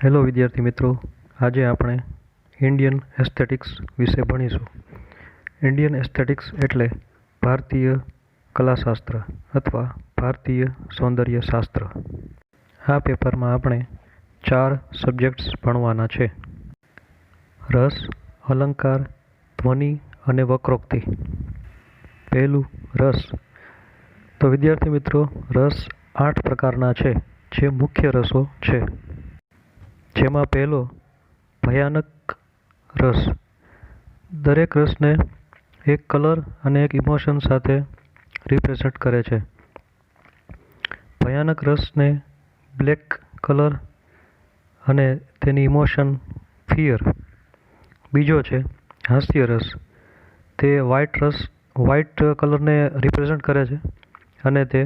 Hello વિદ્યાર્થી મિત્રો, આજે આપણે ઇન્ડિયન એસ્થેટિક્સ વિશે ભણીશું. ઇન્ડિયન એસ્થેટિક્સ એટલે ભારતીય કલાશાસ્ત્ર અથવા ભારતીય સૌંદર્યશાસ્ત્ર. આ પેપરમાં આપણે 4 સબ્જેક્ટ્સ ભણવાના છે: રસ, અલંકાર, ધ્વનિ અને વક્રોક્તિ. પહેલું રસ. તો વિદ્યાર્થી મિત્રો, રસ 8 પ્રકારના છે, જે મુખ્ય રસો છે. જેમાં પહેલો ભયાનક રસ. દરેક રસને એક કલર અને એક ઇમોશન સાથે રિપ્રેઝન્ટ કરે છે. ભયાનક રસને બ્લેક કલર અને તેની ઇમોશન ફિયર. બીજો છે હાસ્ય રસ. તે વ્હાઇટ કલરને રિપ્રેઝન્ટ કરે છે અને તે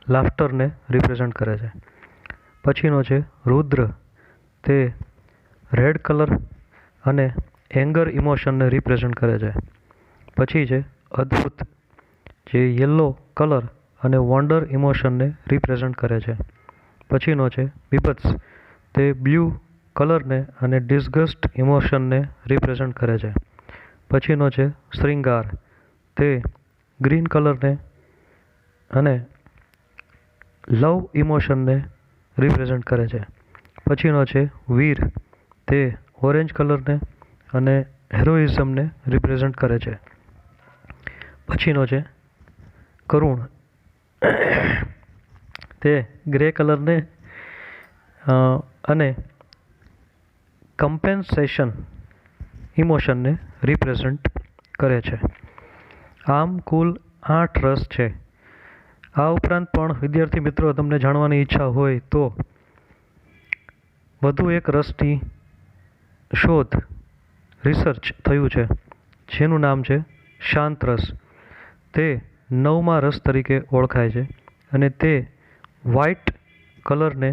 લાફ્ટરને રિપ્રેઝન્ટ કરે છે. પછીનો છે રુદ્ર. તે રેડ કલર અને એંગર ઇમોશનને રિપ્રેઝન્ટ કરે છે. પછી છે અદ્ભુત, જે યલો કલર અને વન્ડર ઇમોશનને રિપ્રેઝન્ટ કરે છે. પછીનો છે બીભત્સ. તે બ્લુ કલરને અને ડિસગસ્ટ ઇમોશનને રિપ્રેઝન્ટ કરે છે. પછીનો છે શ્રૃંગાર. તે ગ્રીન કલરને અને લવ ઇમોશનને રિપ્રેઝન્ટ કરે છે. પછીનો છે વીર. તે ઓરેન્જ કલરને અને હેરોઇઝમને રિપ્રેઝન્ટ કરે છે. પછીનો છે કરુણ. તે ગ્રે કલરને અને કમ્પેન્સેશન ઇમોશનને રિપ્રેઝન્ટ કરે છે. આમ કુલ 8 રસ છે. આ ઉપરાંત પણ વિદ્યાર્થી મિત્રો, તમને જાણવાની ઈચ્છા હોય તો વધુ એક રસની શોધ, રિસર્ચ થયું છે, જેનું નામ છે શાંત રસ. તે 9મા રસ તરીકે ઓળખાય છે અને તે વ્હાઇટ કલરને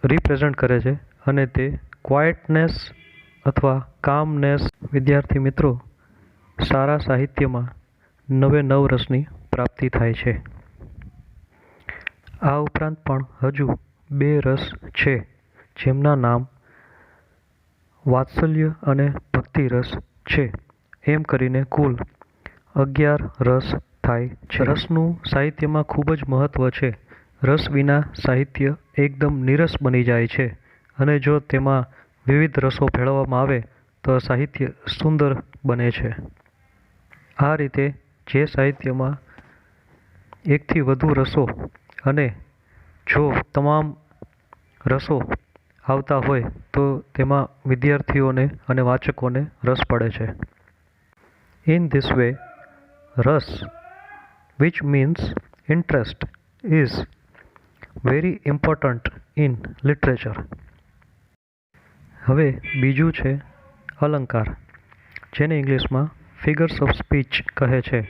રિપ્રેઝન્ટ કરે છે અને તે ક્વાયટનેસ અથવા કામનેસ. વિદ્યાર્થી મિત્રો, સારા સાહિત્યમાં 9 રસની પ્રાપ્તિ થાય છે. આ ઉપરાંત પણ હજુ 2 રસ છે, જેમના નામ વાત્સલ્ય અને ભક્તિ રસ છે. એમ કરીને કુલ 11 રસ થાય છે. રસનું સાહિત્યમાં ખૂબ જ મહત્વ છે. રસ વિના સાહિત્ય એકદમ નીરસ બની જાય છે અને જો તેમાં વિવિધ રસો ભેળવવામાં આવે તો સાહિત્ય સુંદર બને છે. આ રીતે જે સાહિત્યમાં એકથી વધુ રસો અને જો તમામ રસો આવતા હોય તો તેમાં વિદ્યાર્થીઓને અને વાચકોને રસ પડે છે. In this way, રસ, which means interest, is very important in literature. હવે બીજું છે અલંકાર, જેને ઇંગ્લિશમાં ફિગર્સ ઓફ સ્પીચ કહે છે.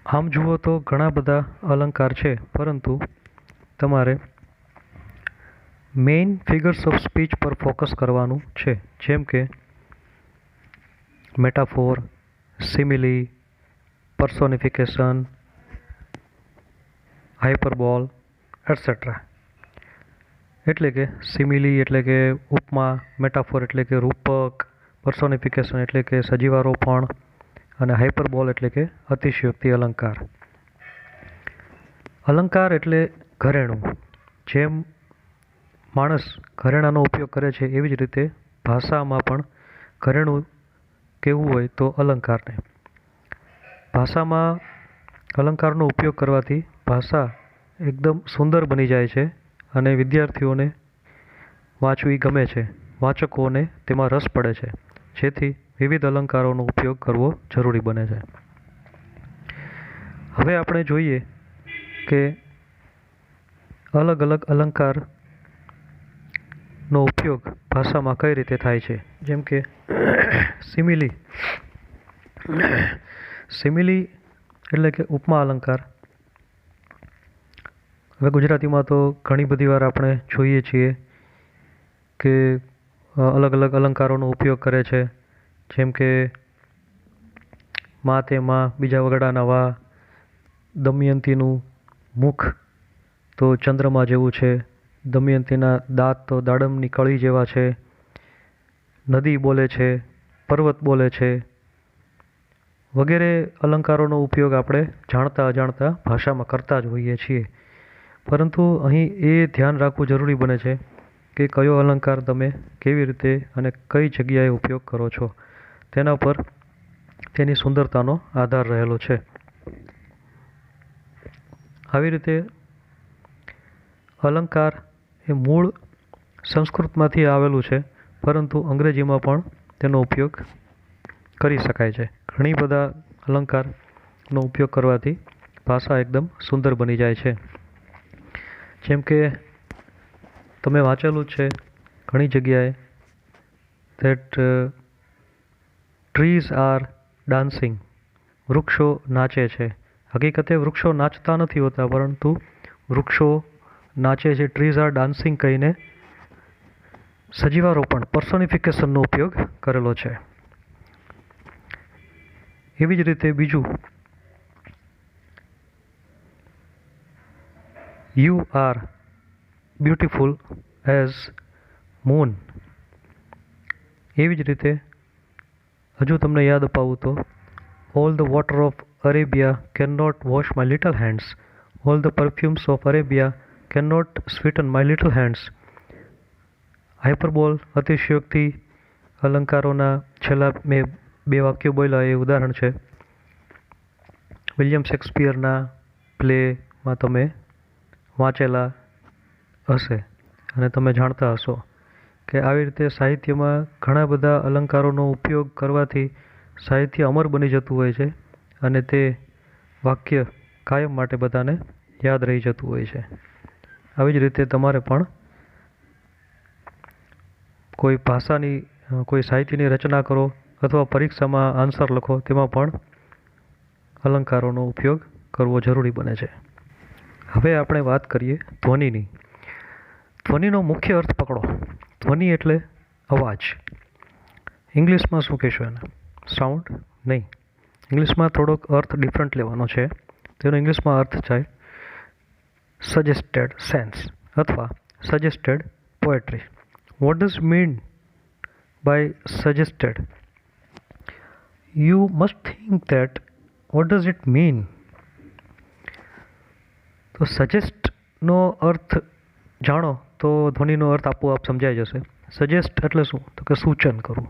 આમ જુઓ તો ઘણા બધા અલંકાર છે, પરંતુ તમારે મેઇન ફિગર્સ ઓફ સ્પીચ પર ફોકસ કરવાનું છે, જેમ કે મેટાફોર, સિમિલી, પર્સોનિફિકેશન, હાઇપરબોલ, એટસેટ્રા. એટલે કે સિમિલી એટલે કે ઉપમા, મેટાફોર એટલે કે રૂપક, પર્સોનિફિકેશન એટલે કે સજીવારોપણ અને હાઇપરબોલ એટલે કે અતિશયોક્તિ અલંકાર. અલંકાર એટલે ઘરેણું. જેમ માણસ ઘરેણાંનો ઉપયોગ કરે છે, એવી જ રીતે ભાષામાં પણ ઘરેણું કહેવું હોય તો અલંકારને. ભાષામાં અલંકારનો ઉપયોગ કરવાથી ભાષા એકદમ સુંદર બની જાય છે અને વિદ્યાર્થીઓને વાંચવી ગમે છે, વાચકોને તેમાં રસ પડે છે, જેથી વિવિધ અલંકારોનો ઉપયોગ કરવો જરૂરી બને છે. હવે આપણે જોઈએ કે અલગ અલગ અલંકારનો ઉપયોગ ભાષામાં કઈ રીતે થાય છે. જેમ કે સિમિલી. સિમિલી એટલે કે ઉપમા અલંકાર. હવે ગુજરાતીમાં તો ઘણી બધી વાર આપણે જોઈએ છીએ કે અલગ અલગ અલંકારોનો ઉપયોગ કરે છે. જેમ કે મા તે મા, બીજા વગડાના વા, દમયંતીનું મુખ તો ચંદ્રમા જેવું છે, દમયંતીના દાંત તો દાડમની કળી જેવા છે, નદી બોલે છે, પર્વત બોલે છે વગેરે અલંકારોનો ઉપયોગ આપણે જાણતા અજાણતા ભાષામાં કરતા જ હોઈએ છીએ. પરંતુ અહીં એ ધ્યાન રાખવું જરૂરી બને છે કે કયો અલંકાર તમે કેવી રીતે અને કઈ જગ્યાએ ઉપયોગ કરો છો તેના પર તેની સુંદરતાનો આધાર રહેલો છે. આવી રીતે અલંકાર એ મૂળ સંસ્કૃતમાંથી આવેલું છે, પરંતુ અંગ્રેજીમાં પણ તેનો ઉપયોગ કરી શકાય છે. ઘણી બધા અલંકારનો ઉપયોગ કરવાથી ભાષા એકદમ સુંદર બની જાય છે. જેમ કે તમે વાંચેલું જ છે ઘણી જગ્યાએ that trees are dancing, વૃક્ષો નાચે છે. હકીકતે વૃક્ષો નાચતા નથી હોતા, પરંતુ વૃક્ષો નાચે છે, ટ્રીઝ આર ડાન્સિંગ કહીને સજીવારોપણ પર્સોનિફિકેશનનો ઉપયોગ કરેલો છે. એવી જ રીતે બીજું, you are beautiful as moon. એવી જ રીતે હજુ તમને યાદ અપાવું તો all the water of Arabia can not wash my little hands, all the perfumes of Arabia can not sweeten my little hands. Hyperbole અતિશયોક્તિ અલંકારોના છેલ્લા મેં 2 વાક્યો બોલ્યા એ ઉદાહરણ છે. વિલિયમ શેક્સપિયરના પ્લેમાં તમે વાંચેલા હશે અને તમે જાણતા હશો કે આવી રીતે સાહિત્યમાં ઘણા બધા અલંકારોનો ઉપયોગ કરવાથી સાહિત્ય અમર બની જતું હોય છે અને તે વાક્ય કાયમ માટે બધાને યાદ રહી જતું હોય છે. આવી જ રીતે તમારે પણ કોઈ ભાષાની કોઈ સાહિત્યની રચના કરો અથવા પરીક્ષામાં આન્સર લખો, તેમાં પણ અલંકારોનો ઉપયોગ કરવો જરૂરી બને છે. હવે આપણે વાત કરીએ ધ્વનિની. ધ્વનિનો મુખ્ય અર્થ પકડો. ધ્વનિ એટલે અવાજ. ઇંગ્લિશમાં શું કહેશો એને? સાઉન્ડ? નહીં. ઇંગ્લિશમાં થોડોક અર્થ ડિફરન્ટ લેવાનો છે. તેનો ઇંગ્લિશમાં અર્થ થાય સજેસ્ટેડ સેન્સ અથવા suggested poetry. What does mean by suggested? You must think that what does it mean? તો સજેસ્ટનો અર્થ જાણો તો ધ્વનિનો અર્થ આપોઆપ સમજાઈ જશે. સજેસ્ટ એટલે શું? તો કે સૂચન કરવું.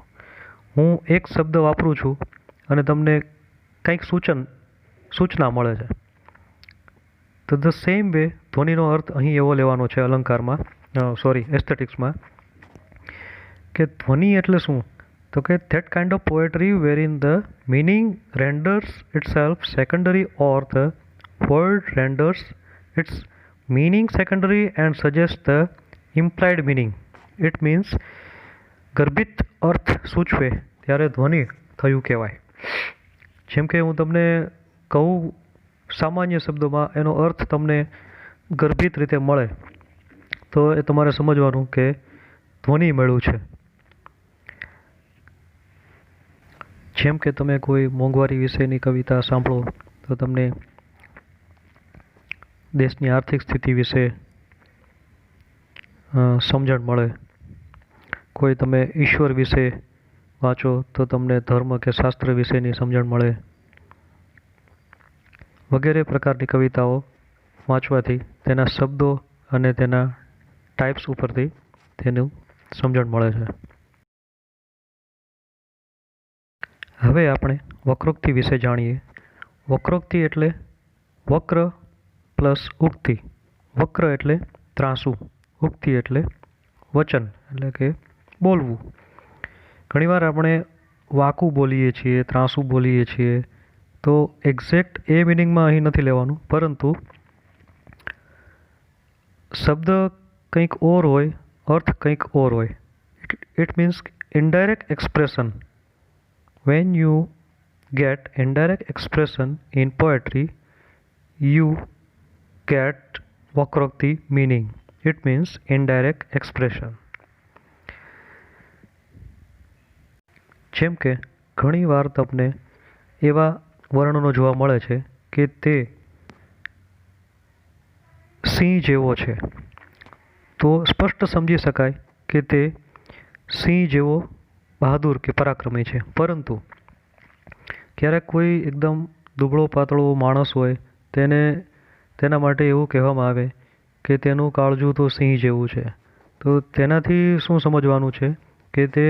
હું એક શબ્દ વાપરું છું અને તમને કંઈક સૂચના મળે છે. તો ધ સેમ વે ધ્વનિનો અર્થ અહીં એવો લેવાનો છે અલંકારમાં, એસ્થેટિક્સમાં, કે ધ્વનિ એટલે શું? તો કે that kind of poetry wherein the meaning renders itself secondary or the word renders its meaning secondary and suggests the implied meaning. It means ગર્ભિત અર્થ સૂચવે ત્યારે ધ્વનિ થયું કહેવાય. જેમ કે હું તમને કહું સામાન્ય શબ્દોમાં, એનો અર્થ તમને ગર્ભિત રીતે મળે તો એ તમારે સમજવાનું કે ધ્વનિ મળ્યું છે. જેમ કે તમે કોઈ મોંઘવારી વિશેની કવિતા સાંભળો તો તમને દેશની આર્થિક સ્થિતિ વિશે સમજણ મળે. કોઈ તમે ઈશ્વર વિશે વાંચો તો તમને ધર્મ કે શાસ્ત્ર વિશેની સમજણ મળે. વગેરે પ્રકારની કવિતાઓ વાંચવાથી તેના શબ્દો અને તેના ટાઈપ્સ ઉપરથી તેનું સમજણ મળે છે. હવે આપણે વક્રોક્તિ વિશે જાણીએ. વક્રોક્તિ એટલે વક્ર પ્લસ ઉક્તિ. વક્ર એટલે ત્રાંસુ, ઉક્તિ એટલે વચન એટલે કે બોલવું. ઘણીવાર આપણે વાકું બોલીએ છીએ, ત્રાંસુ બોલીએ છીએ, તો એક્ઝેક્ટ એ મિનિંગમાં અહીં નથી લેવાનું, પરંતુ શબ્દ કંઈક ઓર હોય, અર્થ કંઈક ઓર હોય. It means indirect expression. When you get indirect expression in poetry, you get Vakrokti meaning. It means indirect expression. જેમ કે ઘણીવાર તમને એવા વર્ણનો જોવા મળે છે કે તે સિંહ જેવો છે. તો સ્પષ્ટ સમજી શકાય કે તે સિંહ જેવો બહાદુર કે પરાક્રમી છે. પરંતુ ક્યારેક કોઈ એકદમ દુબળો પાતળો માણસ હોય તેના માટે એવું કહેવામાં આવે કે તેનું કાળજું તો સિંહ જેવું છે. તો તેનાથી શું સમજવાનું છે કે તે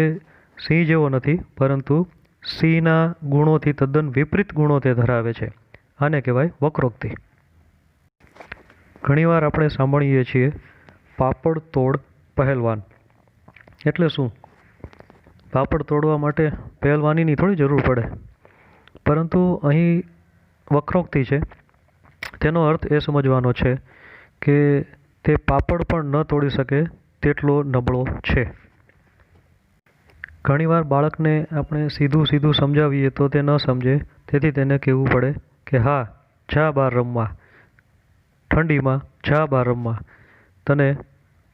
સિંહ જેવો નથી, પરંતુ સિંહના ગુણોથી તદ્દન વિપરીત ગુણો તે ધરાવે છે. આને કહેવાય વક્રોક્તિ. ઘણીવાર આપણે સાંભળીએ છીએ પાપડ તોડ પહેલવાન. એટલે શું? પાપડ તોડવા માટે પહેલવાનીની થોડી જરૂર પડે, પરંતુ અહીં વક્રોક્તિ છે તેનો અર્થ એ સમજવાનો છે કે તે પાપડ પણ ન તોડી શકે તેટલો નબળો છે. ઘણીવાર બાળકને આપણે સીધું સીધું સમજાવીએ તો તે ન સમજે, તેથી તેને કહેવું પડે કે હા, જા બહાર રમવા, ઠંડીમાં જા બહાર રમવા, તને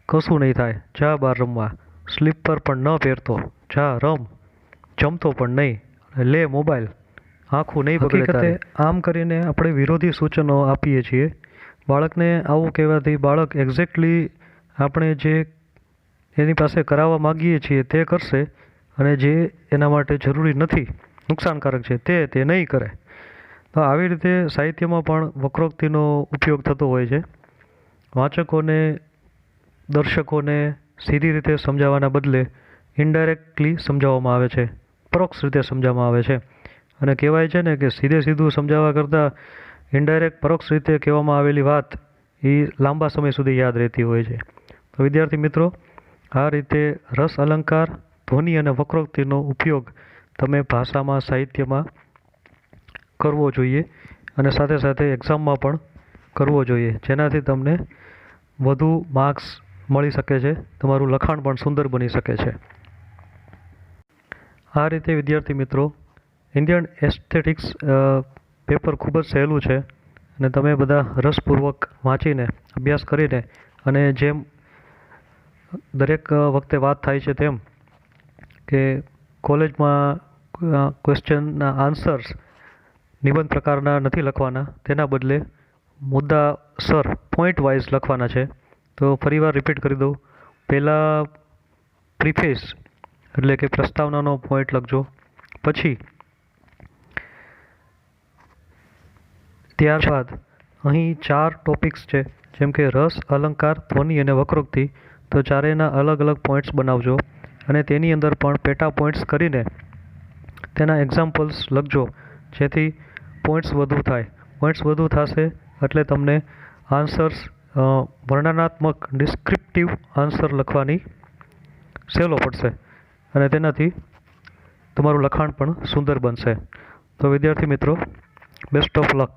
કશું નહીં થાય, જા બહાર રમવા, સ્લીપર પણ ન પહેરતો, જા રમ, જમતો પણ નહીં, લે મોબાઈલ, આંખું નહીં બગડે તારી. આમ કરીને આપણે વિરોધી સૂચનો આપીએ છીએ. બાળકને આવું કહેવાથી બાળક એક્ઝેક્ટલી આપણે જે એની પાસે કરાવવા માગીએ છીએ તે કરશે, અને જે એના માટે જરૂરી નથી, નુકસાનકારક છે, તે નહીં કરે. તો આવી રીતે સાહિત્યમાં પણ વક્રોક્તિનો ઉપયોગ થતો હોય છે. વાચકોને, દર્શકોને સીધી રીતે સમજાવવાના બદલે ઇનડાયરેક્ટલી સમજાવવામાં આવે છે, પરોક્ષ રીતે સમજાવવામાં આવે છે. અને કહેવાય છે ને કે સીધે સીધું સમજાવવા કરતાં ઇનડાયરેક્ટ પરોક્ષ રીતે કહેવામાં આવેલી વાત એ લાંબા સમય સુધી યાદ રહેતી હોય છે. તો વિદ્યાર્થી મિત્રો, આ રીતે રસ, અલંકાર, ધ્વનિ અને વક્રોક્તિનો ઉપયોગ તમે ભાષામાં, સાહિત્યમાં કરવો જોઈએ, અને સાથે સાથે એક્ઝામમાં પણ કરવો જોઈએ, જેનાથી તમને વધુ માર્ક્સ મળી શકે છે, તમારું લખાણ પણ સુંદર બની શકે છે. આ રીતે વિદ્યાર્થી મિત્રો, ઇન્ડિયન એસ્થેટિક્સ પેપર ખૂબ જ સહેલું છે, અને તમે બધા રસપૂર્વક વાંચીને, અભ્યાસ કરીને, અને જેમ દરેક વખતે વાત થાય છે તેમ કે કોલેજમાં ક્વેશ્ચનના આન્સર્સ નિબંધ પ્રકારના નથી લખવાના, તેના બદલે મુદ્દાસર પોઈન્ટ વાઇઝ લખવાના છે. તો ફરીવાર રિપીટ કરી દઉં. પહેલાં પ્રીફેસ એટલે કે પ્રસ્તાવનાનો પોઈન્ટ લખજો, પછી ત્યારબાદ અહીં 4 ટોપિક્સ છે, જેમ કે રસ, અલંકાર, ધ્વનિ અને વક્રોક્તિ. તો ચારેયના અલગ અલગ પોઈન્ટ્સ બનાવજો, અને તેની અંદર પણ પેટા પોઈન્ટ્સ કરીને તેના એક્ઝામ્પલ્સ લખજો, જેથી પોઈન્ટ્સ વધુ થાય. પોઈન્ટ્સ વધુ થશે એટલે તમને આન્સર્સ, વર્ણનાત્મક ડિસ્ક્રિપ્ટિવ આન્સર લખવાની સહેલો પડશે, અને તેનાથી તમારું લખાણ પણ સુંદર બનશે. તો વિદ્યાર્થી મિત્રો, બેસ્ટ ઓફ લક.